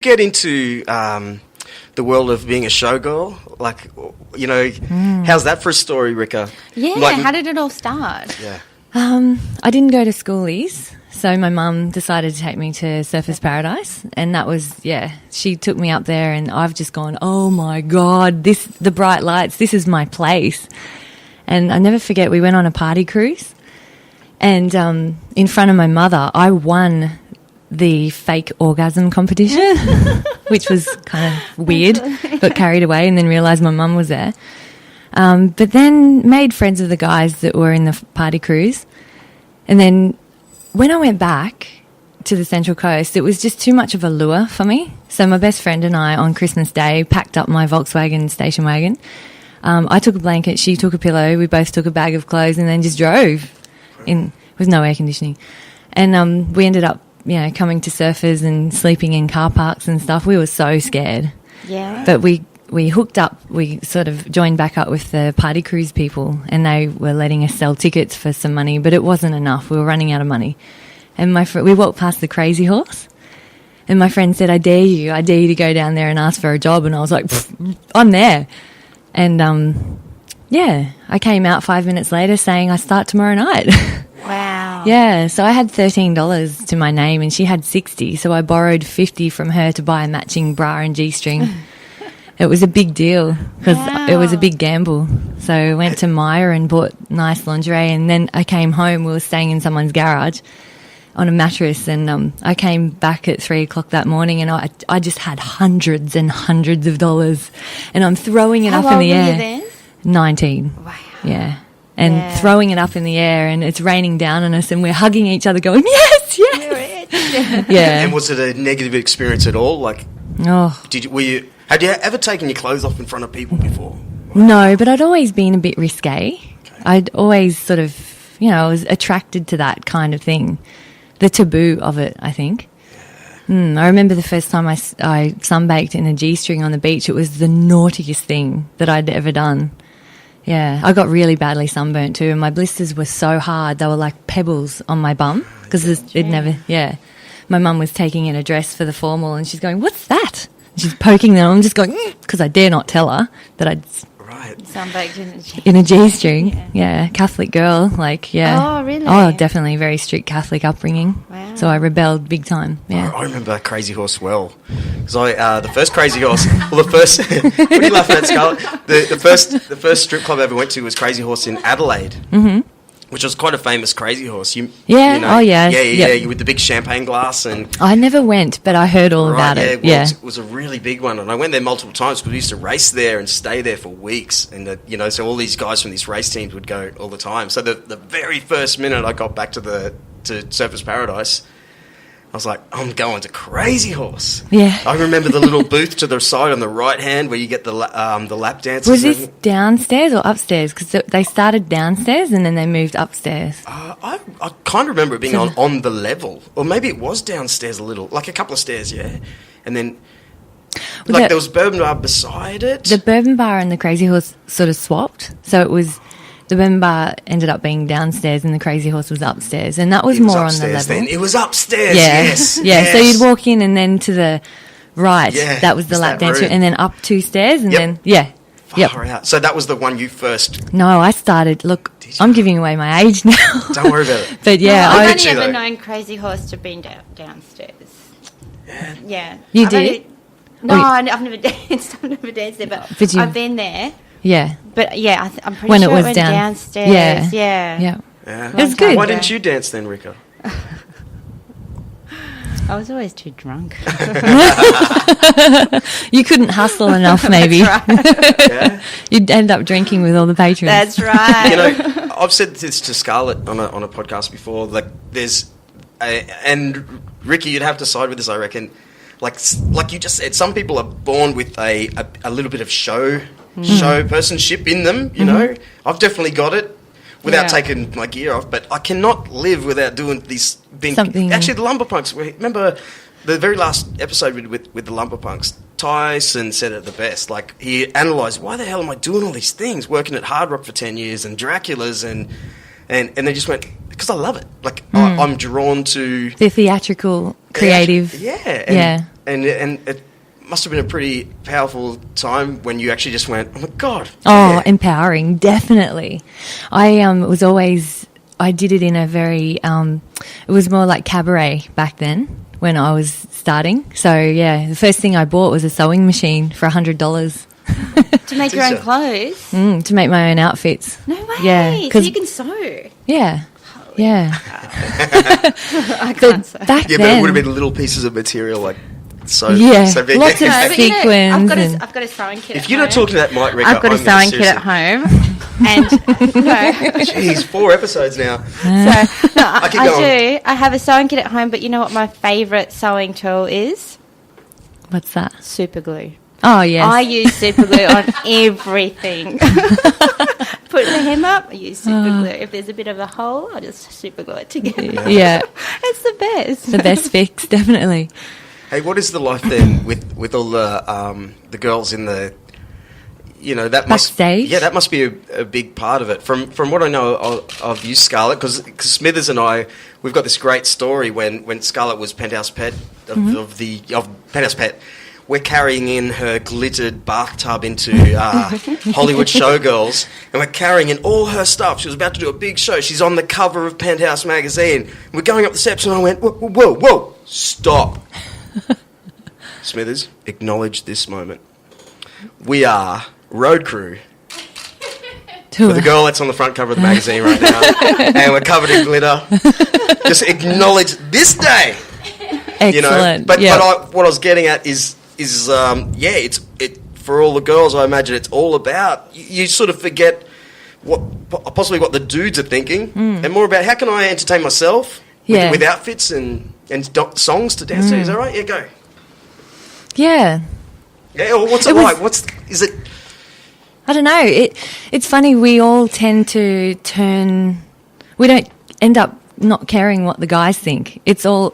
get into the world of being a showgirl? Like, you know, how's that for a story, Rika? Yeah, like, how did it all start? Yeah. I didn't go to schoolies, so my mum decided to take me to Surfers Paradise, and that was, she took me up there, and I've just gone, oh my God, the bright lights, this is my place. And I never forget, we went on a party cruise, and in front of my mother, I won the fake orgasm competition, which was kind of weird, got carried away and then realised my mum was there. But then made friends with the guys that were in the party cruise. And then when I went back to the Central Coast, it was just too much of a lure for me. So my best friend and I, on Christmas Day, packed up my Volkswagen station wagon. I took a blanket, she took a pillow, we both took a bag of clothes and then just drove with no air conditioning. And we ended up, coming to Surfers and sleeping in car parks and stuff. We were so scared. Yeah. But we hooked up, we sort of joined back up with the party cruise people, and they were letting us sell tickets for some money, but it wasn't enough. We were running out of money. And we walked past the Crazy Horse, and my friend said, I dare you to go down there and ask for a job. And I was like, I'm there. And, I came out 5 minutes later saying I start tomorrow night. Wow. Yeah, so I had $13 to my name and she had 60, so I borrowed 50 from her to buy a matching bra and G-string. It was a big deal because it was a big gamble. So I went to Myer and bought nice lingerie, and then I came home. We were staying in someone's garage on a mattress, and I came back at 3 o'clock that morning, and I just had hundreds and hundreds of dollars, and I'm throwing it up in the air. How old were you then? 19. Wow. Yeah. And throwing it up in the air, and it's raining down on us, and we're hugging each other going, yes, yes. Yeah. And was it a negative experience at all? Like, had you ever taken your clothes off in front of people before? No, but I'd always been a bit risque. Okay. I'd always sort of, I was attracted to that kind of thing. The taboo of it, I think. Yeah. I remember the first time I sunbaked in a G-string on the beach. It was the naughtiest thing that I'd ever done. Yeah, I got really badly sunburnt too, and my blisters were so hard, they were like pebbles on my bum, because my mum was taking in a dress for the formal, and she's going, what's that? And she's poking them. I'm just going, because I dare not tell her that I'd sunbaked in a G-string. Yeah, Catholic girl, Oh, really? Oh, definitely, very strict Catholic upbringing. Wow. So I rebelled big time. Yeah. I remember Crazy Horse well. Because the first Crazy Horse, what are you laughing at, Scarlett? The first strip club I ever went to was Crazy Horse in Adelaide. Mm-hmm. Which was quite a famous Crazy Horse. Yeah, with the big champagne glass. And I never went, but I heard all about it. Well, it was a really big one, and I went there multiple times because we used to race there and stay there for weeks. And so all these guys from these race teams would go all the time. So the very first minute I got back to Surfers Paradise, I was like, I'm going to Crazy Horse. Yeah. I remember the little booth to the side on the right hand where you get the lap dances. Was this downstairs or upstairs? Because they started downstairs and then they moved upstairs. I kind of remember it being on the level. Or maybe it was downstairs a little, like a couple of stairs, yeah. And then there was Bourbon Bar beside it. The Bourbon Bar and the Crazy Horse sort of swapped. So it was... The Bourbon Bar ended up being downstairs and the Crazy Horse was upstairs, and that was more on the level. Then. It was upstairs, yes. Yeah, so you'd walk in and then to the right, that was the lap dance room, and then up 2 stairs, and then, Far out. So that was the one you first... No, I started, I'm giving away my age now. Don't worry about it. But yeah. I've only ever known Crazy Horse to be downstairs. Yeah. You did? I've never danced. I've never danced there, but I've been there. Yeah. But, I'm pretty when sure it was went downstairs. Yeah. It was good. Why didn't you dance then, Rika? I was always too drunk. You couldn't hustle enough, maybe. That's right. You'd end up drinking with all the patrons. That's right. I've said this to Scarlett on a podcast before. And Ricky, you'd have to side with this, I reckon. Like you just said, some people are born with a little bit of show personship in them. You know, I've definitely got it. Without taking my gear off, but I cannot live without doing these. Actually, the Lumberpunks. Remember the very last episode with the Lumberpunks? Tyson said it the best. Like, he analysed, why the hell am I doing all these things? Working at Hard Rock for 10 years and Dracula's and they just went, because I love it. Like, I'm drawn to the theatrical, creative. and it must have been a pretty powerful time when you actually just went, oh my God. Oh, yeah. empowering, definitely. I did it in a very, it was more like cabaret back then when I was starting. So, yeah, the first thing I bought was a sewing machine for $100 To make your own clothes? to make my own outfits. No way. Yeah, So 'cause- you can sew. Yeah, yeah. I can't sew. Back Yeah, but then, it would have been little pieces of material like so. Yeah, so big. lots of No, but you know, sequins I've and- got a sewing kit. If you're not talking to that mic, Rick, I've got a I'm gonna sewing kit at seriously- home, and no, Jeez, 4 episodes now. so no, keep I going. do. I have a sewing kit at home, but you know what my favourite sewing tool is? what's that? Super glue. Oh, yes. I use super glue on everything. Put the hem up, I use super glue. If there's a bit of a hole, I just super glue it together. Yeah, It's the best. the best fix, definitely. Hey, what is the life then with all the girls in the, that must Backstage? Yeah, that must be a big part of it. From what I know of you, Scarlett, because Smithers and I, we've got this great story when Scarlett was Penthouse Pet of Penthouse Pet. We're carrying in her glittered bathtub into Hollywood Showgirls, and we're carrying in all her stuff. She was about to do a big show. She's on the cover of Penthouse magazine. We're going up the steps, and I went, whoa, stop. Smithers, acknowledge this moment. We are road crew for the girl that's on the front cover of the magazine right now, and we're covered in glitter. Just acknowledge this day. Excellent. But yeah. what I was getting at is it's for all the girls. I imagine it's all about you sort of forget possibly what the dudes are thinking, and more about how can I entertain myself with outfits and songs to dance to. Is that right? Yeah, go. Yeah. Yeah. Well, what's it like? Is it? I don't know. It's funny. We all tend to we don't end up not caring what the guys think. It's all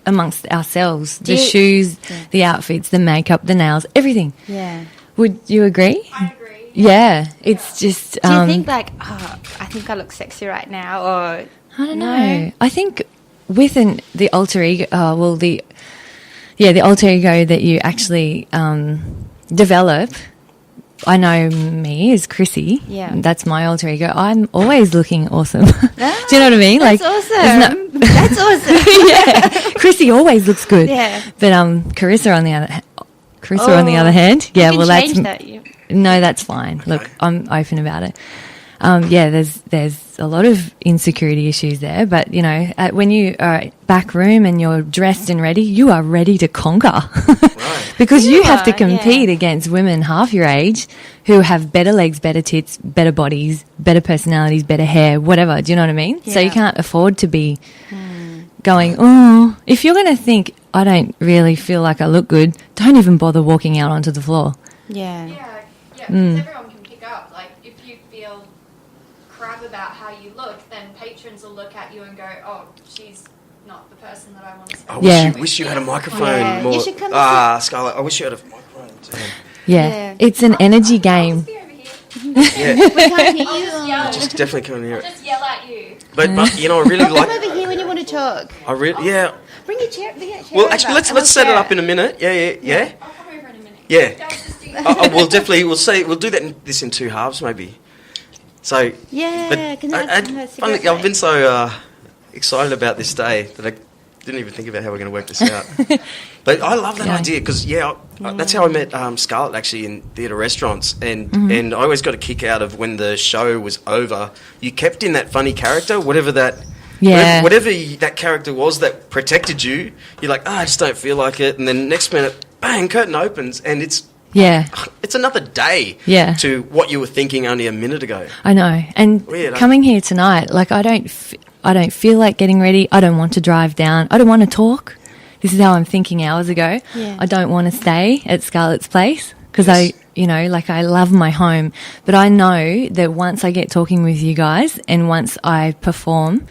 amongst ourselves. The shoes, the outfits, the makeup, the nails, everything. Yeah. Would you agree? I agree. Yeah. It's just... Do you think I think I look sexy right now, or... I don't know. I think within the alter ego... the alter ego that you actually develop... I know me as Chrissy. Yeah. That's my alter ego. I'm always looking awesome. Do you know what I mean? That's awesome. That's awesome. Yeah. Chrissy always looks good. Yeah. But Carissa on the other hand, yeah, You can change that. no, that's fine. Look, I'm open about it. There's a lot of insecurity issues there, but when you are back room and you're dressed and ready, you are ready to conquer. Right. Because you have to are, compete yeah. against women half your age who have better legs, better tits, better bodies, better personalities, better hair, whatever. Do you know what I mean? So you Yeah. can't afford to be going, oh, if you're going to think, I don't really feel like I look good, don't even bother walking out onto the floor. Yeah. Yeah, because everyone can pick up. Like, if you feel crap about how you look, then patrons will look at you and go, oh, she's not the person that I want to see. I Yeah. wish you had a microphone Yeah. more. You should come Scarlett, I wish you had a microphone. Yeah. Yeah. It's an energy game. Just be over here. Yeah, We can't hear I'll you. just yell. just definitely couldn't hear I'll it. just yell at you. But I really Come like. over here when you want to talk. Yeah. Bring your chair. Bring your chair Well, over, actually, and let's we'll set it share up in a minute. Yeah. I'll come over in a minute. Yeah. Guys, just do that. We'll definitely we'll do that this in 2 halves maybe. So Yeah, but can I have a funny, cigarette I've been so excited about this day that I didn't even think about how we're going to work this out. But I love that Yeah. idea because that's how I met Scarlett actually in theatre restaurants, and I always got a kick out of when the show was over. You kept in that funny character, whatever that. Yeah. Whatever that character was that protected you, you're like, I just don't feel like it. And then next minute, bang, curtain opens, and it's Yeah. another day Yeah. to what you were thinking only a minute ago. I know. And Weird, huh? coming here tonight, like I don't feel like getting ready. I don't want to drive down. I don't want to talk. This is how I'm thinking hours ago. Yeah. I don't want to stay at Scarlett's place because Yes. I love my home. But I know that once I get talking with you guys and once I perform,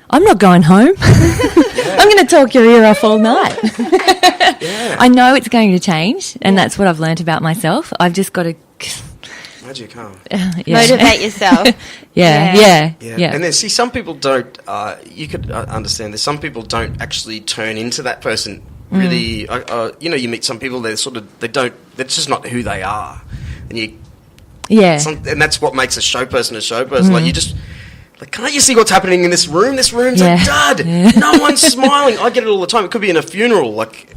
I'm not going home. I'm going to talk your ear off all night. Yeah. I know it's going to change, and that's what I've learnt about myself. I've just got to Magic, huh? Motivate yourself. Yeah. And then some people don't, you could understand this, some people don't actually turn into that person really, you meet some people, they're that's just not who they are. And and that's what makes a show person a show person. Like, you just, like, can't you see what's happening in this room? This room's a dud. No one's smiling. I get it all the time. It could be in a funeral. Like,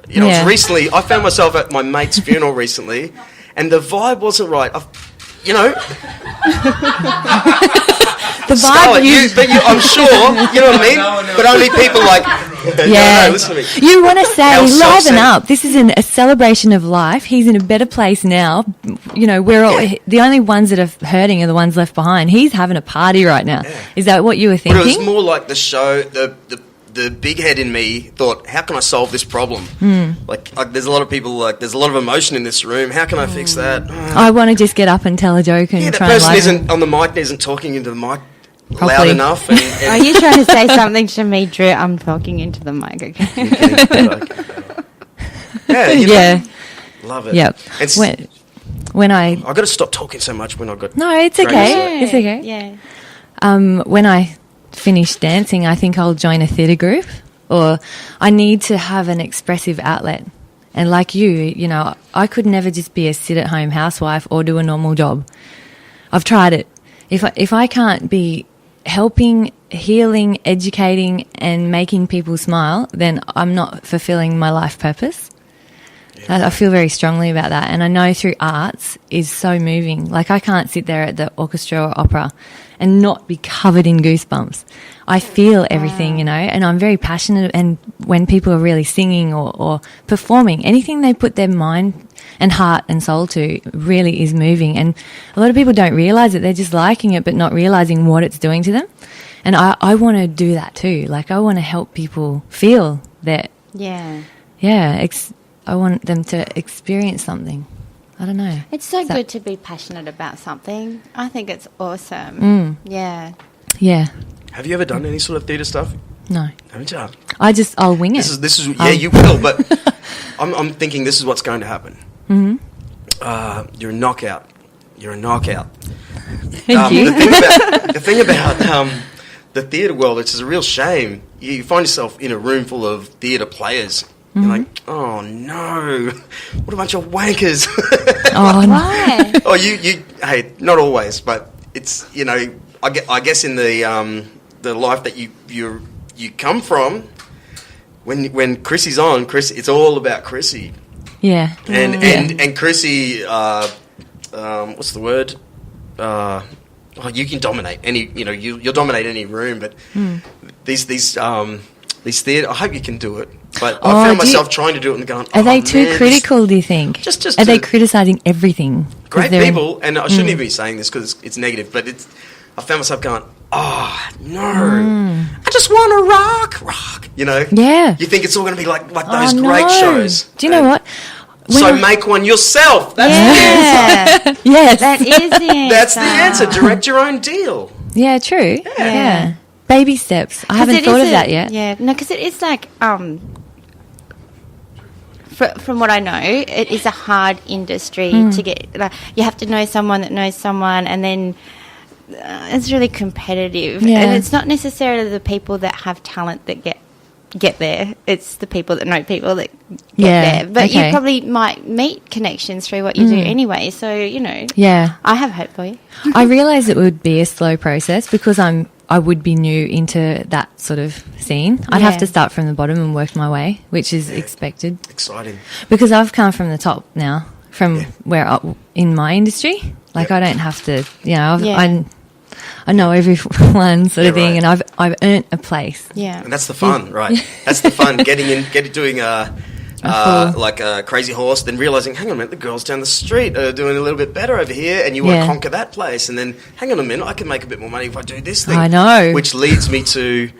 recently, I found myself at my mate's funeral recently, and the vibe wasn't right. The vibe. Scarlett, I'm sure, you know what I mean? But only people like, no, listen to me. You want to say, How liven self-centered. up. This is a celebration of life. He's in a better place now. You know, we're all, the only ones that are hurting are the ones left behind. He's having a party right now. Yeah. Is that what you were thinking? But it was more like the show, the big head in me thought, how can I solve this problem? Like, there's a lot of people, like, there's a lot of emotion in this room. How can I fix that? I want to just get up and tell a joke and that try person and isn't on the mic, isn't talking into the mic loud Properly. enough. Are you trying to say something to me, Drew? I'm talking into the mic, okay? Yeah. Love it. Yep. It's, When I got to stop talking so much when I got... No, it's okay. It's okay. Yeah. When I finish dancing, I think I'll join a theatre group, or I need to have an expressive outlet. And like you know, I could never just be a sit-at-home housewife or do a normal job. I've tried it. If I can't be helping, healing, educating, and making people smile, then I'm not fulfilling my life purpose. I feel very strongly about that, and I know through arts is so moving. Like, I can't sit there at the orchestra or opera and not be covered in goosebumps. I feel everything, you know, and I'm very passionate, and when people are really singing or performing, anything they put their mind and heart and soul to really is moving. And a lot of people don't realise it. They're just liking it but not realising what it's doing to them. And I want to do that too. Like, I want to help people feel that. I want them to experience something. I don't know. It's so good to be passionate about something. I think it's awesome. Yeah. Yeah. Have you ever done any sort of theatre stuff? No. Haven't you? I'll wing it. This is you will, but I'm thinking this is what's going to happen. You're a knockout. You're a knockout. Thank you. The thing about the theatre world, which is a real shame, you find yourself in a room full of theatre players. You're like, oh no, what a bunch of wankers. Oh, no. Why? Oh, hey, not always, but it's, you know, I guess in the life that you come from, when Chrissy's on, it's all about Chrissy. Yeah. And Chrissy, what's the word? You can dominate any, you know, you'll dominate any room, but these theatre, I hope you can do it. But I found myself trying to do it and going, are they too critical, do you think? Just are they criticising everything? Great people, and I shouldn't even be saying this because it's negative, but I found myself going, oh, no, I just want to rock, you know? Yeah. You think it's all going to be like those great shows. Do you know what? So make one yourself. That's the answer. Yes. That is the answer. That's the answer. Direct your own deal. Yeah, true. Yeah. Baby steps. I haven't thought of that yet. Yeah, no, because it is like, from what I know, it is a hard industry to get. Like, you have to know someone that knows someone, and then it's really competitive. Yeah. And it's not necessarily the people that have talent that get there. It's the people that know people that get there. But you probably might meet connections through what you do anyway. So, you know. Yeah. I have hope for you. I realise it would be a slow process because I would be new into that sort of scene. I'd have to start from the bottom and work my way, which is expected. Exciting. Because I've come from the top now, from where in my industry. Like, I don't have to, you know, I know everyone sort of thing, and I've earned a place. Yeah. And that's the fun, right? That's the fun, doing like a Crazy Horse, then realising, hang on a minute, the girls down the street are doing a little bit better over here, and you want to conquer that place, and then, hang on a minute, I can make a bit more money if I do this thing. I know. Which leads me to,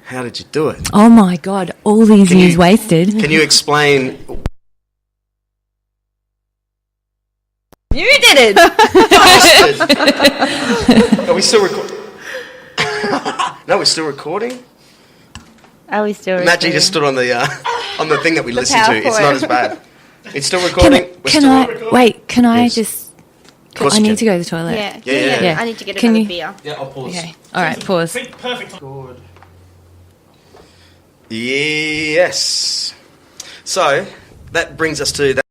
how did you do it? Oh my God, all these years wasted. Can you explain? You did it! Are we still recording? No, we're still recording? Are we still Matt G just stood on the thing that we listen to. It's not as bad. It's still recording. Can I just... I need can. to go to the toilet. Yeah. I need to get another beer. Yeah, I'll pause. Okay. All right, pause. Perfect. Good. Yes. So that brings us to that.